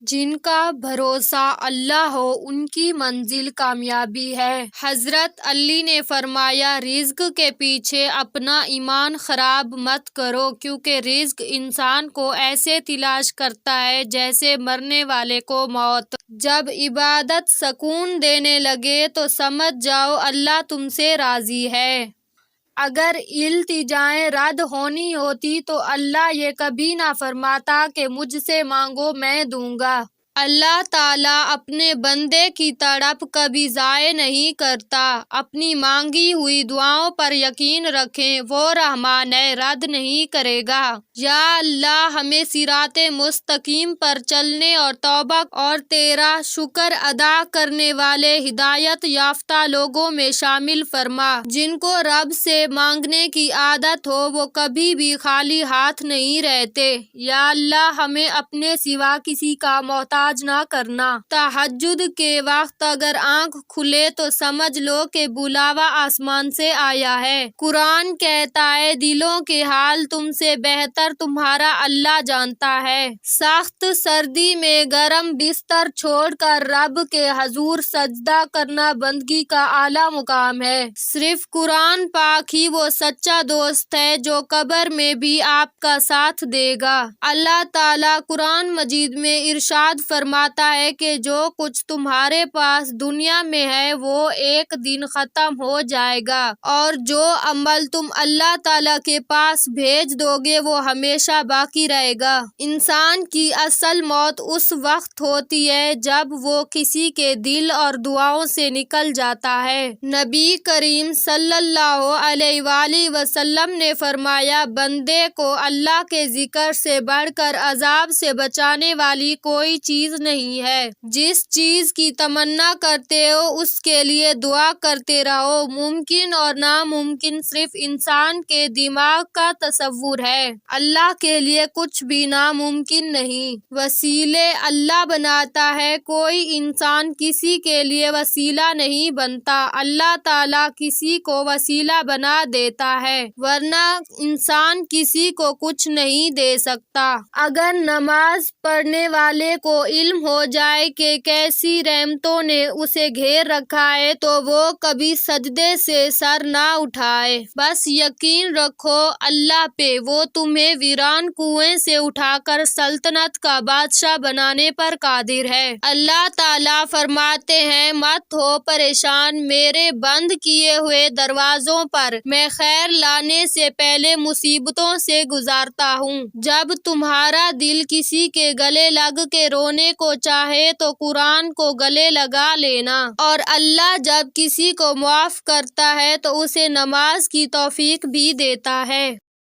جن کا بھروسہ اللہ ہو ان کی منزل کامیابی ہے۔ حضرت علی نے فرمایا، رزق کے پیچھے اپنا ایمان خراب مت کرو، کیونکہ رزق انسان کو ایسے تلاش کرتا ہے جیسے مرنے والے کو موت۔ جب عبادت سکون دینے لگے تو سمجھ جاؤ اللہ تم سے راضی ہے۔ اگر التجائیں رد ہونی ہوتی تو اللہ یہ کبھی نہ فرماتا کہ مجھ سے مانگو میں دوں گا۔ اللہ تعالیٰ اپنے بندے کی تڑپ کبھی ضائع نہیں کرتا۔ اپنی مانگی ہوئی دعاؤں پر یقین رکھیں، وہ رحمان ہے، رد نہیں کرے گا۔ یا اللہ ہمیں صراط مستقیم پر چلنے اور توبہ اور تیرا شکر ادا کرنے والے ہدایت یافتہ لوگوں میں شامل فرما۔ جن کو رب سے مانگنے کی عادت ہو وہ کبھی بھی خالی ہاتھ نہیں رہتے۔ یا اللہ ہمیں اپنے سوا کسی کا محتاج نہ کرنا۔ تہجد کے وقت اگر آنکھ کھلے تو سمجھ لو کہ بلاوا آسمان سے آیا ہے۔ قرآن کہتا ہے، دلوں کے حال تم سے بہتر تمہارا اللہ جانتا ہے۔ سخت سردی میں گرم بستر چھوڑ کر رب کے حضور سجدہ کرنا بندگی کا اعلیٰ مقام ہے۔ صرف قرآن پاک ہی وہ سچا دوست ہے جو قبر میں بھی آپ کا ساتھ دے گا۔ اللہ تعالیٰ قرآن مجید میں ارشاد فرماتا ہے کہ جو کچھ تمہارے پاس دنیا میں ہے وہ ایک دن ختم ہو جائے گا، اور جو عمل تم اللہ تعالیٰ کے پاس بھیج دو گے وہ ہمیشہ باقی رہے گا۔ انسان کی اصل موت اس وقت ہوتی ہے جب وہ کسی کے دل اور دعاؤں سے نکل جاتا ہے۔ نبی کریم صلی اللہ علیہ وآلہ وسلم نے فرمایا، بندے کو اللہ کے ذکر سے بڑھ کر عذاب سے بچانے والی کوئی چیز نہیں ہے۔ جس چیز کی تمنا کرتے ہو اس کے لیے دعا کرتے رہو۔ ممکن اور ناممکن صرف انسان کے دماغ کا تصور ہے۔ اللہ کے لیے کچھ بھی ناممکن نہیں۔ وسیلے اللہ بناتا ہے، کوئی انسان کسی کے لیے وسیلہ نہیں بنتا۔ اللہ تعالیٰ کسی کو وسیلہ بنا دیتا ہے، ورنہ انسان کسی کو کچھ نہیں دے سکتا۔ اگر نماز پڑھنے والے کو علم ہو جائے کہ کیسی رحمتوں نے اسے گھیر رکھا ہے تو وہ کبھی سجدے سے سر نہ اٹھائے۔ بس یقین رکھو اللہ پہ، وہ تمہیں ویران کنویں سے اٹھا کر سلطنت کا بادشاہ بنانے پر قادر ہے۔ اللہ تعالیٰ فرماتے ہیں، مت ہو پریشان، میرے بند کیے ہوئے دروازوں پر میں خیر لانے سے پہلے مصیبتوں سے گزارتا ہوں۔ جب تمہارا دل کسی کے گلے لگ کے رونے کو چاہے تو قرآن کو گلے لگا لینا، اور اللہ جب کسی کو معاف کرتا ہے تو اسے نماز کی توفیق بھی دیتا ہے۔